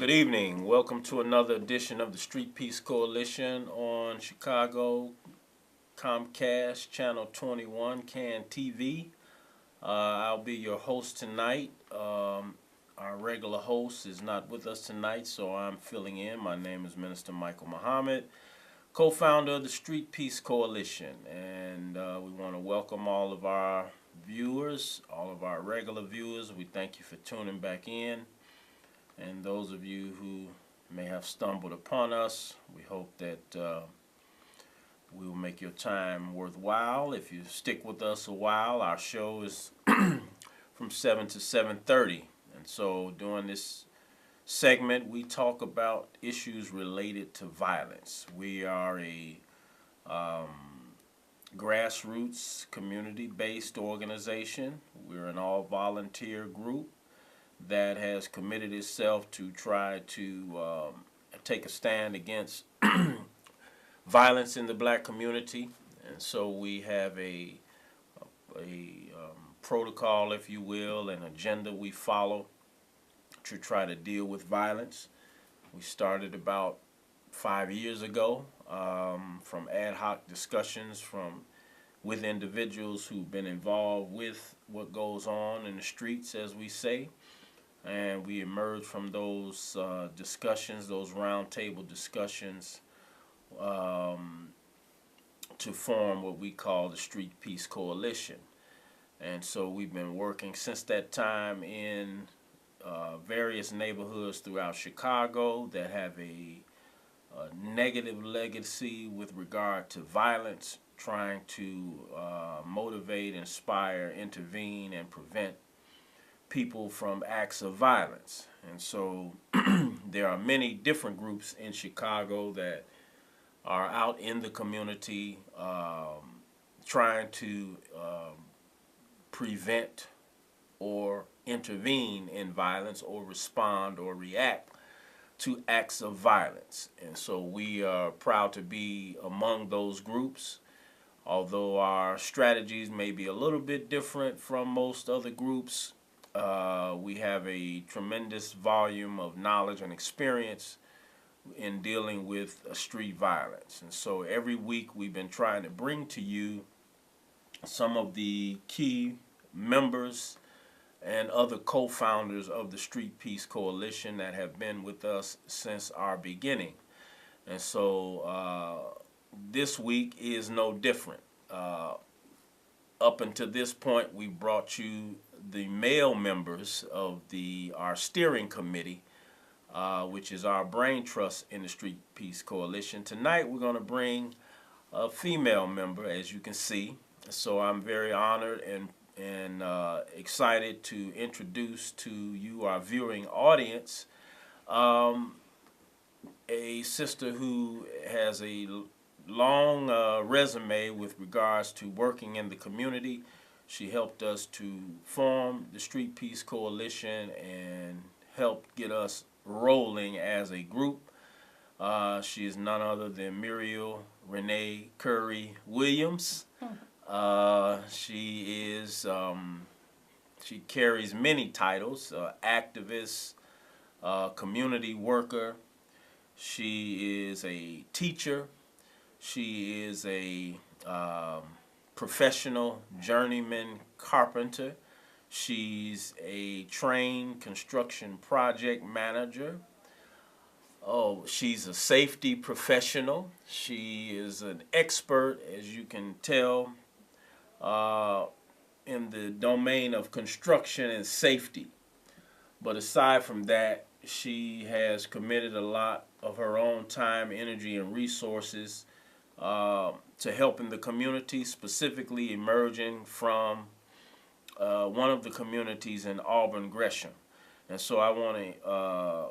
Good evening. Welcome to another edition of the Street Peace Coalition on Chicago Comcast Channel 21 CAN TV. I'll be your host tonight. Our regular host is not with us tonight, so I'm filling in. My name is Minister Michael Muhammad, co-founder of the Street Peace Coalition, and we want to welcome all of our viewers, all of our regular viewers. We thank you for tuning back in. And those of you who may have stumbled upon us, we hope that we will make your time worthwhile. If you stick with us a while, our show is from 7 to 7:30. And so during this segment, we talk about issues related to violence. We are a grassroots, community-based organization. We're an all-volunteer group that has committed itself to try to take a stand against violence in the black community. And so we have a protocol, if you will, an agenda we follow to try to deal with violence. We started about 5 years ago from ad hoc discussions with individuals who've been involved with what goes on in the streets, as we say. And we emerged from those discussions, those roundtable discussions, to form what we call the Street Peace Coalition. And so we've been working since that time in various neighborhoods throughout Chicago that have a negative legacy with regard to violence, trying to motivate, inspire, intervene, and prevent people from acts of violence. And so there are many different groups in Chicago that are out in the community trying to prevent or intervene in violence or respond or react to acts of violence. And so we are proud to be among those groups. Although our strategies may be a little bit different from most other groups, we have a tremendous volume of knowledge and experience in dealing with street violence. And so every week we've been trying to bring to you some of the key members and other co-founders of the Street Peace Coalition that have been with us since our beginning. And so this week is no different. Up until this point, we brought you the male members of our steering committee, which is our brain trust in the Street Peace Coalition. Tonight we're going to bring a female member, as you can see. So I'm very honored and excited to introduce to you, our viewing audience, a sister who has a long resume with regards to working in the community. She helped us to form the Street Peace Coalition and helped get us rolling as a group. She is none other than Muriel Currie Williams. She carries many titles: activist, community worker. She is a teacher. She is a professional journeyman carpenter. She's a trained construction project manager. Oh, she's a safety professional. She is an expert, as you can tell, in the domain of construction and safety. But aside from that, she has committed a lot of her own time, energy, and resources to helping the community, specifically emerging from one of the communities in Auburn, Gresham. And so I want to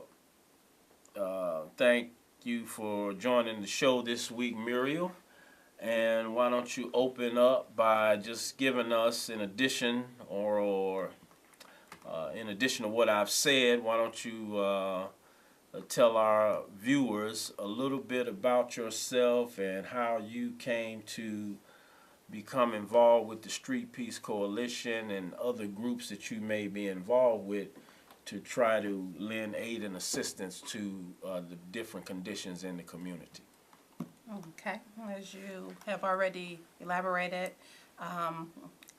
thank you for joining the show this week, Muriel. And why don't you open up by just giving us, in addition to what I've said, why don't you tell our viewers a little bit about yourself and how you came to become involved with the Street Peace Coalition and other groups that you may be involved with to try to lend aid and assistance to the different conditions in the community. Okay, as you have already elaborated, um,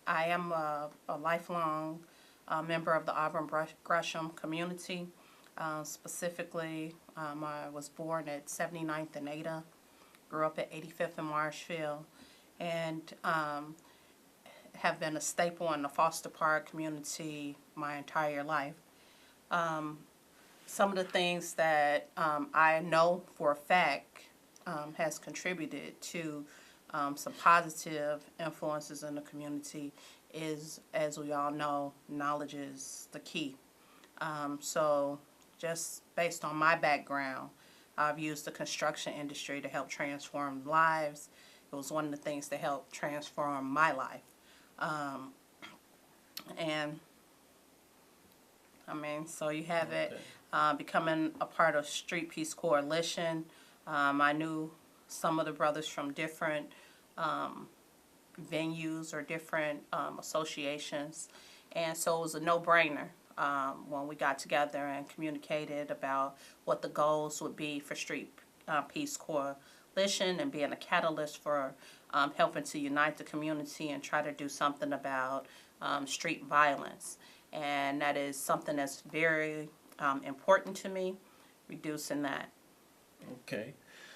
I am a lifelong member of the Auburn Gresham community. Specifically, I was born at 79th and Ada, grew up at 85th and Marshfield, and have been a staple in the Foster Park community my entire life. Some of the things that I know for a fact has contributed to some positive influences in the community is, as we all know, knowledge is the key. So just based on my background, I've used the construction industry to help transform lives. It was one of the things that helped transform my life. Um, and I mean, so you have it. Okay. Becoming a part of Street Peace Coalition. I knew some of the brothers from different um, venues or different associations, and so it was a no-brainer when we got together and communicated about what the goals would be for Street Peace Coalition and being a catalyst for helping to unite the community and try to do something about street violence. And that is something that's very important to me, reducing that. Okay.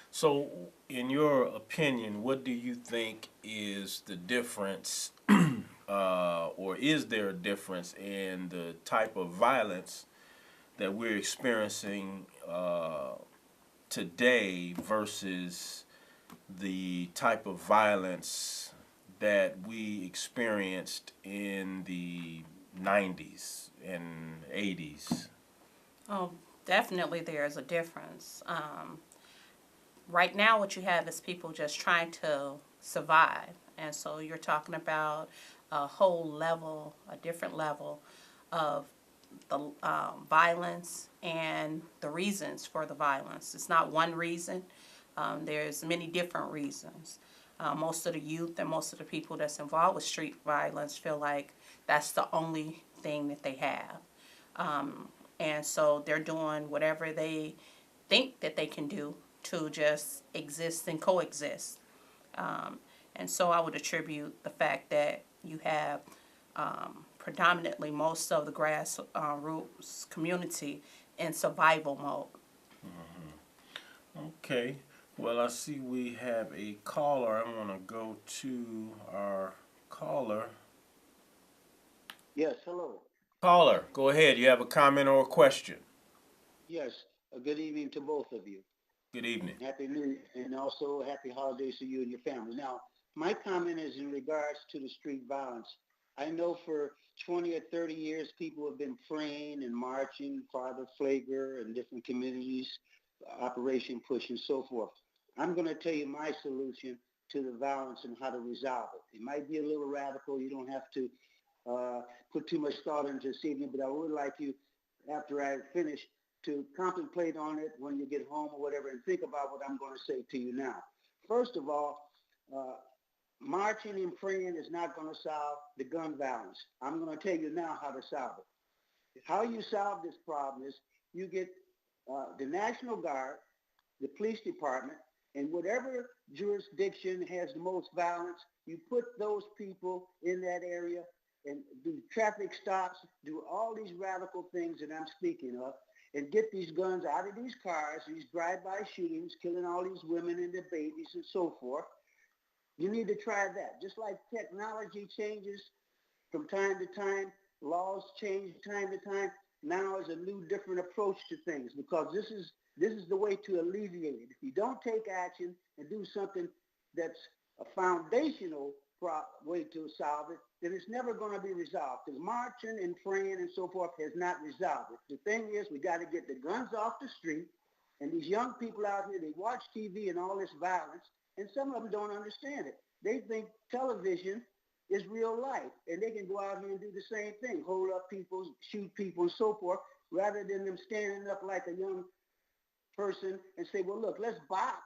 So, in your opinion, what do you think is the difference, or is there a difference in the type of violence that we're experiencing today versus the type of violence that we experienced in the 90s and 80s? Oh, definitely there's a difference. Right now, what you have is people just trying to survive. And so you're talking about a whole level, a different level of the violence and the reasons for the violence. It's not one reason. There's many different reasons. Most of the youth and most of the people that's involved with street violence feel like that's the only thing that they have. And so they're doing whatever they think that they can do to just exist and coexist. And so I would attribute the fact that you have predominantly most of the grassroots community in survival mode. Okay. Well, I see we have a caller. I want to go to our caller. Yes, hello. Caller, go ahead. You have a comment or a question? Yes, a good evening to both of you. Good evening. Happy New and also happy holidays to you and your family. Now, my comment is in regards to the street violence. I know for 20 or 30 years people have been praying and marching, Father Flager and different communities, Operation Push and so forth. I'm going to tell you my solution to the violence and how to resolve it. It might be a little radical. You don't have to uh, put too much thought into this evening, but I would like you, after I finish, to contemplate on it when you get home or whatever and think about what I'm going to say to you now. First of all, uh, marching and praying is not going to solve the gun violence. I'm going to tell you now how to solve it. How you solve this problem is you get the National Guard, the police department, and whatever jurisdiction has the most violence, you put those people in that area and do traffic stops, do all these radical things that I'm speaking of, and get these guns out of these cars, these drive-by shootings, killing all these women and their babies and so forth. You need to try that. Just like technology changes from time to time, laws change time to time. Now is a new, different approach to things because this is the way to alleviate it. If you don't take action and do something that's a foundational way to solve it, then it's never going to be resolved. Because marching and praying and so forth has not resolved it. The thing is, we got to get the guns off the street. And these young people out here, they watch TV and all this violence, and some of them don't understand it. They think television is real life, and they can go out here and do the same thing, hold up people, shoot people, and so forth, rather than them standing up like a young person and say, well, look, let's box.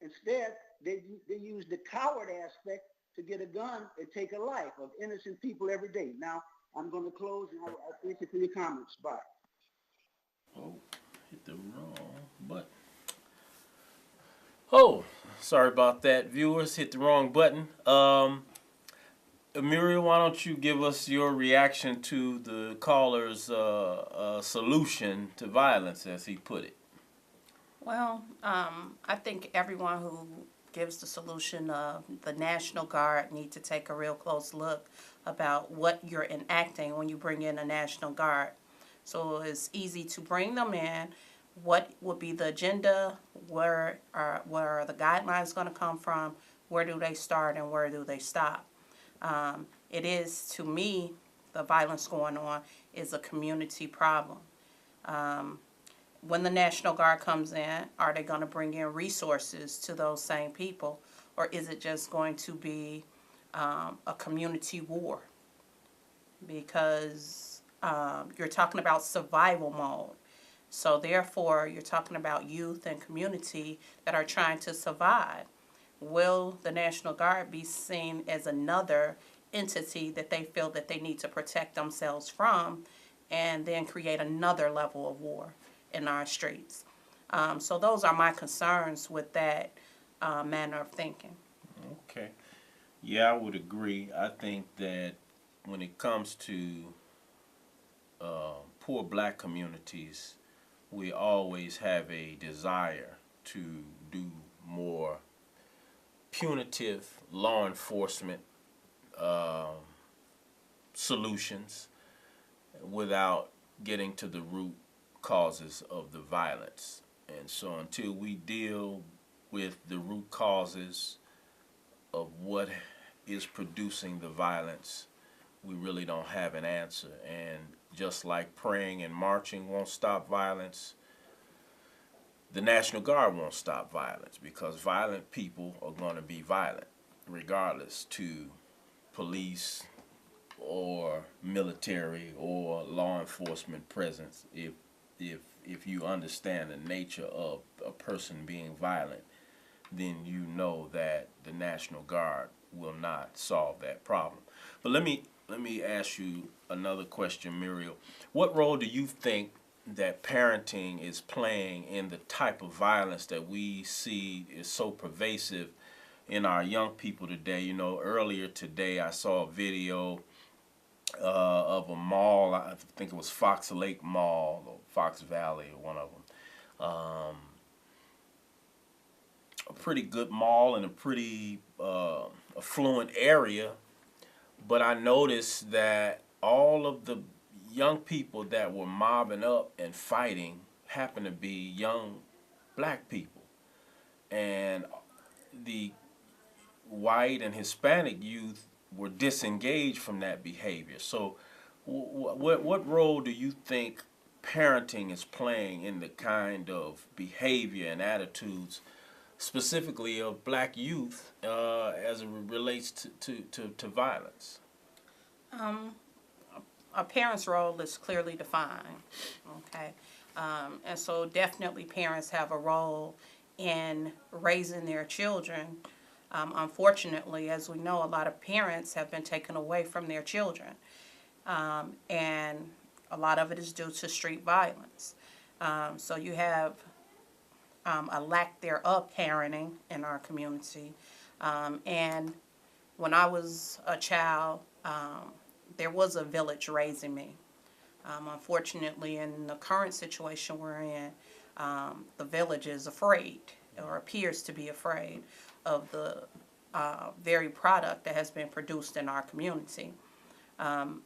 Instead, they use the coward aspect to get a gun and take a life of innocent people every day. Now, I'm going to close, and I thank you for your comments. Bye. Oh, hit the wrong button. Oh, sorry about that, viewers. Hit the wrong button. Muriel, why don't you give us your reaction to the caller's solution to violence, as he put it? Well, I think everyone who gives the solution of the National Guard need to take a real close look about what you're enacting when you bring in a National Guard. So it's easy to bring them in. What would be the agenda? Where are the guidelines going to come from? Where do they start and where do they stop? It is, to me, the violence going on is a community problem. When the National Guard comes in, are they going to bring in resources to those same people? Or is it just going to be a community war? Because you're talking about survival mode. So therefore, you're talking about youth and community that are trying to survive. Will the National Guard be seen as another entity that they feel that they need to protect themselves from and then create another level of war in our streets? So those are my concerns with that manner of thinking. Okay. Yeah, I would agree. I think that when it comes to poor black communities, we always have a desire to do more punitive law enforcement solutions without getting to the root causes of the violence. And so until we deal with the root causes of what is producing the violence, we really don't have an answer. And just like praying and marching won't stop violence, the National Guard won't stop violence, because violent people are going to be violent regardless to police or military or law enforcement presence. If you understand the nature of a person being violent, then you know that the National Guard will not solve that problem. But let me ask you another question, Muriel. What role do you think that parenting is playing in the type of violence that we see is so pervasive in our young people today? You know, earlier today I saw a video of a mall. I think it was Fox Lake Mall or Fox Valley, or one of them. A pretty good mall in a pretty affluent area, but I noticed that all of the young people that were mobbing up and fighting happened to be young black people, and the white and Hispanic youth were disengaged from that behavior. So what role do you think parenting is playing in the kind of behavior and attitudes, specifically of black youth, as it relates to violence? A parent's role is clearly defined, okay? And so definitely parents have a role in raising their children. Unfortunately, as we know, a lot of parents have been taken away from their children. And a lot of it is due to street violence. So you have a lack thereof parenting in our community. And when I was a child, there was a village raising me. Unfortunately, in the current situation we're in, the village is afraid, or appears to be afraid, of the very product that has been produced in our community. On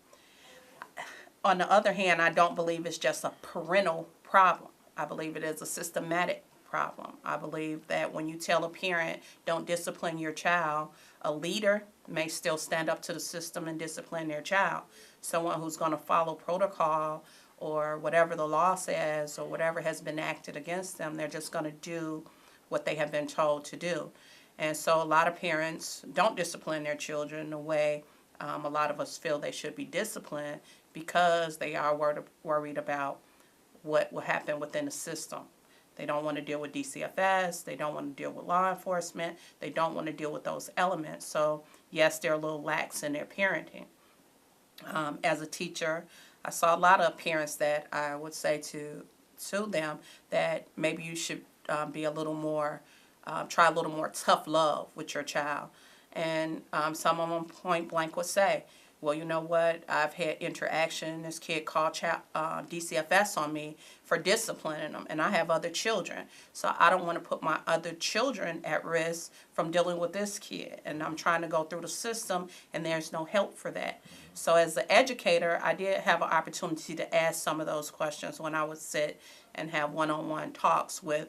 the other hand, I don't believe it's just a parental problem. I believe it is a systematic problem. I believe that when you tell a parent, don't discipline your child, a leader may still stand up to the system and discipline their child. Someone who's going to follow protocol or whatever the law says or whatever has been acted against them, they're just going to do what they have been told to do. And so a lot of parents don't discipline their children the way a lot of us feel they should be disciplined, because they are worried about what will happen within the system. They don't want to deal with DCFS. They don't want to deal with law enforcement. They don't want to deal with those elements. So yes, they're a little lax in their parenting. As a teacher, I saw a lot of parents that I would say to them that maybe you should be a little more, try a little more tough love with your child. And some of them point blank would say, well, you know what, I've had interaction, this kid called DCFS on me for disciplining them, and I have other children. So I don't want to put my other children at risk from dealing with this kid. And I'm trying to go through the system, and there's no help for that. So as an educator, I did have an opportunity to ask some of those questions when I would sit and have one-on-one talks with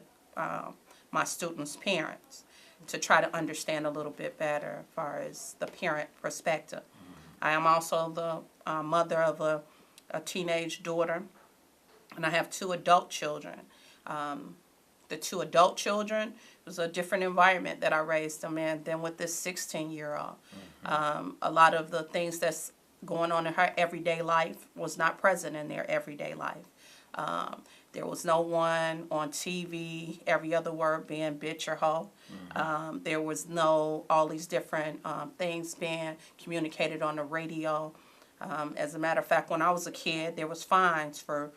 my students' parents to try to understand a little bit better as far as the parent perspective. I am also the mother of a teenage daughter, and I have 2 adult children. The 2 adult children, it was a different environment that I raised them in than with this 16-year-old. A lot of the things that's going on in her everyday life was not present in their everyday life. There was no one on TV, every other word being bitch or hoe. There was no, all these different things being communicated on the radio. As a matter of fact, when I was a kid, there was fines for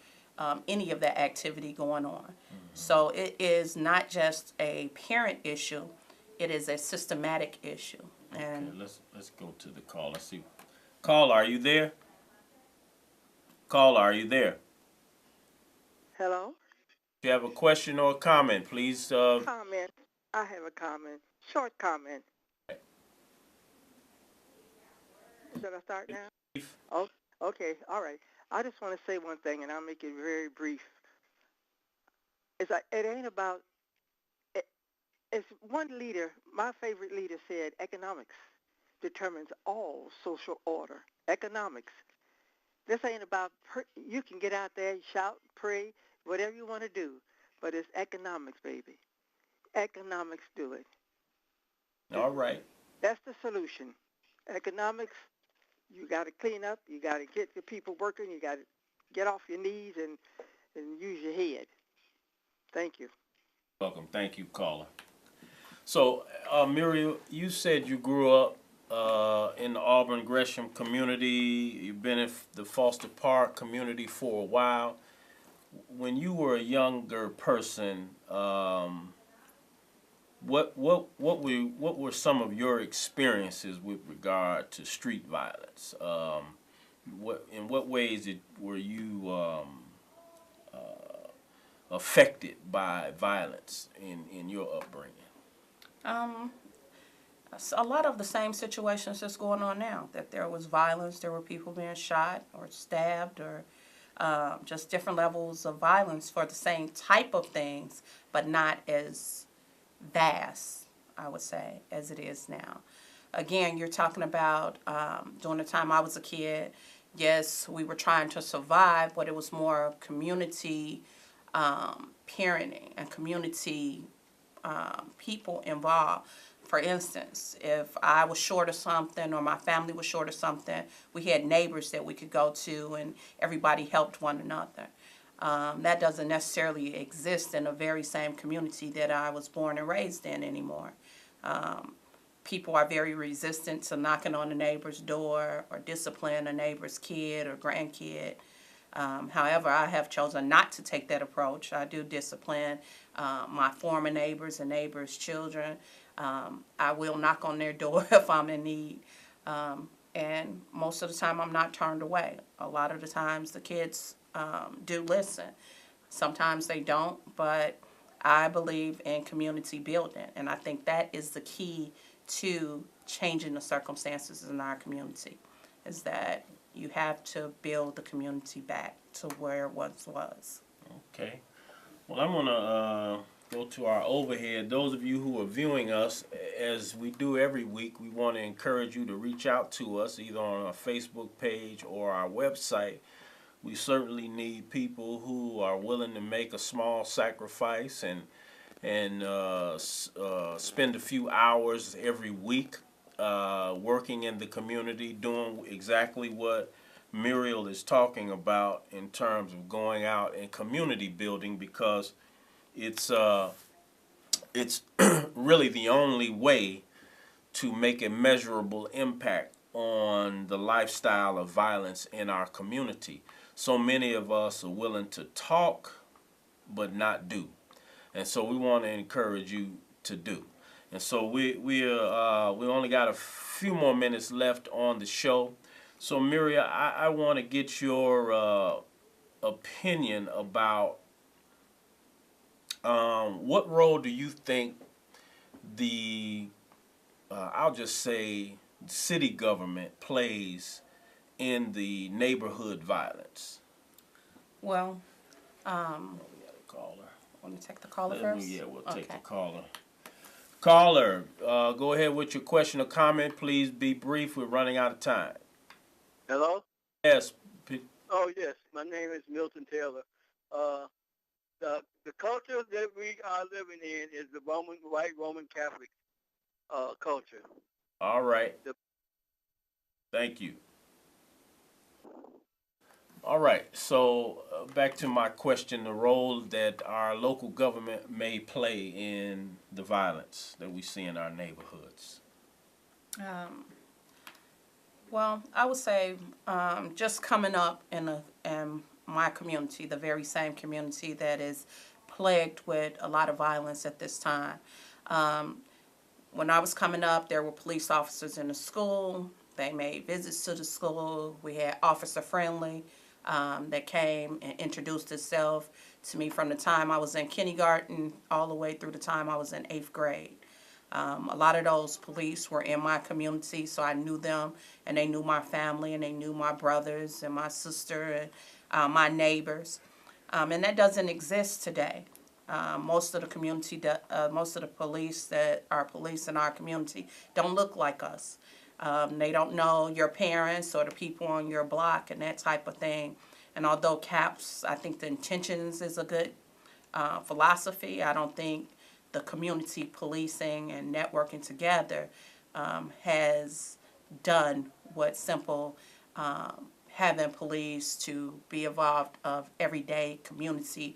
any of that activity going on. So it is not just a parent issue, it is a systematic issue. And okay, let's go to the call. Let's see. Caller, are you there? Caller, are you there? Hello? If you have a question or a comment, please. Comment. I have a comment. Short comment. Should I start now? Oh, okay. All right. I just want to say one thing, and I'll make it very brief. It's like, it ain't about, it's one leader, my favorite leader said, economics determines all social order. Economics. This ain't about, you can get out there, shout, pray, whatever you want to do, but it's economics, baby. Economics do it. All right. That's the solution. Economics, you got to clean up, you got to get the people working, you got to get off your knees and use your head. Thank you. Welcome. Thank you, caller. So, Muriel, you said you grew up in the Auburn Gresham community. You've been in the Foster Park community for a while. When you were a younger person, what were some of your experiences with regard to street violence? In what ways were you affected by violence in your upbringing? A lot of the same situations that's going on now, that there was violence, there were people being shot or stabbed or just different levels of violence for the same type of things, but not as vast, I would say, as it is now. Again, you're talking about during the time I was a kid, yes, we were trying to survive, but it was more community parenting and community people involved. For instance, if I was short of something or my family was short of something, we had neighbors that we could go to and everybody helped one another. That doesn't necessarily exist in the very same community that I was born and raised in anymore. People are very resistant to knocking on a neighbor's door or discipline a neighbor's kid or grandkid. However, I have chosen not to take that approach. I do discipline my former neighbors and neighbors' children. I will knock on their door if I'm in need. And most of the time I'm not turned away. A lot of the times the kids do listen. Sometimes they don't, but I believe in community building. And I think that is the key to changing the circumstances in our community, is that you have to build the community back to where it once was. Okay. Well, I'm going to go to our overhead. Those of you who are viewing us, as we do every week, we want to encourage you to reach out to us either on our Facebook page or our website. We certainly need people who are willing to make a small sacrifice and spend a few hours every week working in the community, doing exactly what Muriel is talking about in terms of going out and community building, because it's really the only way to make a measurable impact on the lifestyle of violence in our community. So many of us are willing to talk but not do. And so we want to encourage you to do. And so we only got a few more minutes left on the show. So Muriel, I want to get your opinion about what role do you think the I'll just say city government plays in the neighborhood violence? Well, We got a caller. want me to take the caller first? Yeah, we'll take the Okay. caller. Caller, go ahead with your question or comment. Please be brief. We're running out of time. Hello? Yes. Oh, yes. My name is Milton Taylor. The culture that we are living in is the white Roman Catholic culture. All right. Thank you. All right. So back to my question: the role that our local government may play in the violence that we see in our neighborhoods. Well, I would say just coming up in my community, the very same community that is plagued with a lot of violence at this time. When I was coming up, there were police officers in the school. They made visits to the school. We had Officer Friendly that came and introduced itself to me from the time I was in kindergarten all the way through the time I was in 8th grade. A lot of those police were in my community, so I knew them, and they knew my family, and they knew my brothers and my sister and my neighbors. And that doesn't exist today. Most of the police that are police in our community don't look like us. They don't know your parents or the people on your block and that type of thing. And although CAPS, I think the intentions is a good philosophy, I don't think the community policing and networking together has done what simple having police to be involved of everyday community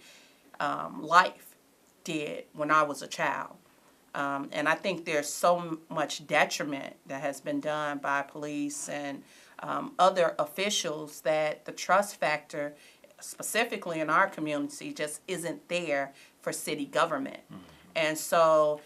life did when I was a child. And I think there's so much detriment that has been done by police and other officials that the trust factor, specifically in our community, just isn't there for city government. Mm-hmm. And so,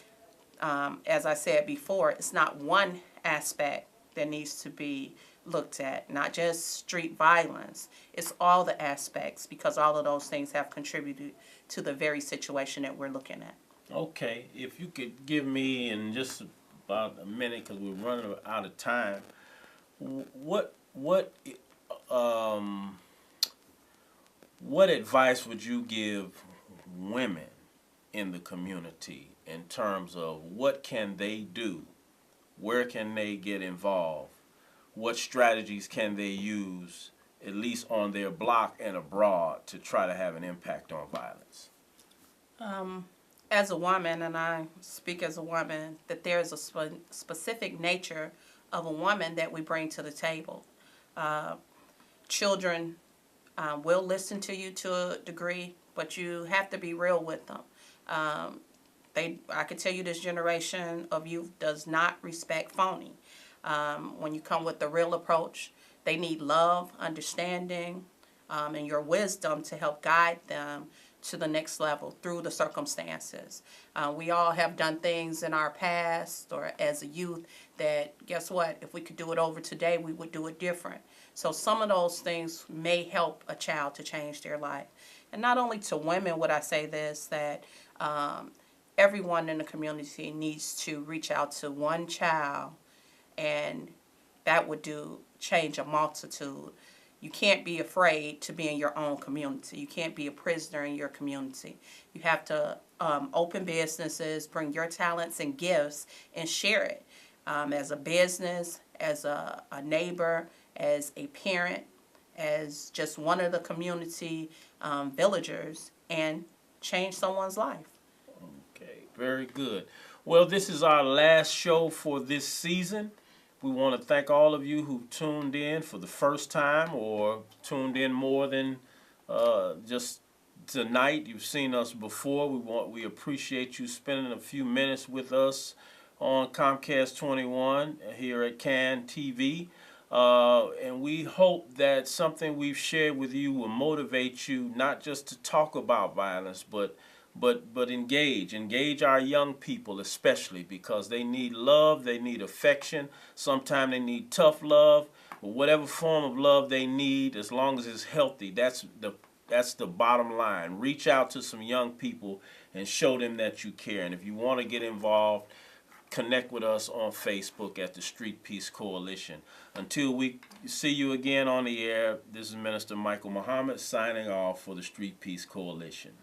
as I said before, it's not one aspect that needs to be looked at, not just street violence. It's all the aspects, because all of those things have contributed to the very situation that we're looking at. Okay, if you could give me in just about a minute, because we're running out of time, what advice would you give women in the community in terms of what can they do, where can they get involved, what strategies can they use, at least on their block and abroad, to try to have an impact on violence? As a woman, and I speak as a woman, that there is a specific nature of a woman that we bring to the table. Children will listen to you to a degree, but you have to be real with them. I could tell you this generation of youth does not respect phony. When you come with the real approach, they need love, understanding, and your wisdom to help guide them to the next level through the circumstances. We all have done things in our past or as a youth that, guess what, if we could do it over today, we would do it different. So some of those things may help a child to change their life. And not only to women would I say this, that everyone in the community needs to reach out to one child, and that would change a multitude. You can't be afraid to be in your own community. You can't be a prisoner in your community. You have to open businesses, bring your talents and gifts, and share it as a business, as a neighbor, as a parent, as just one of the community villagers, and change someone's life. Okay, very good. Well, this is our last show for this season. We want to thank all of you who tuned in for the first time or tuned in more than just tonight. You've seen us before. We appreciate you spending a few minutes with us on Comcast 21 here at CAN TV. And we hope that something we've shared with you will motivate you not just to talk about violence, but engage our young people, especially because they need love, they need affection, sometimes they need tough love, but whatever form of love they need, as long as it's healthy, that's the bottom line. Reach out to some young people and show them that you care. And if you want to get involved, connect with us on Facebook at the Street Peace Coalition. Until we see you again on the air, this is Minister Michael Muhammad signing off for the Street Peace Coalition.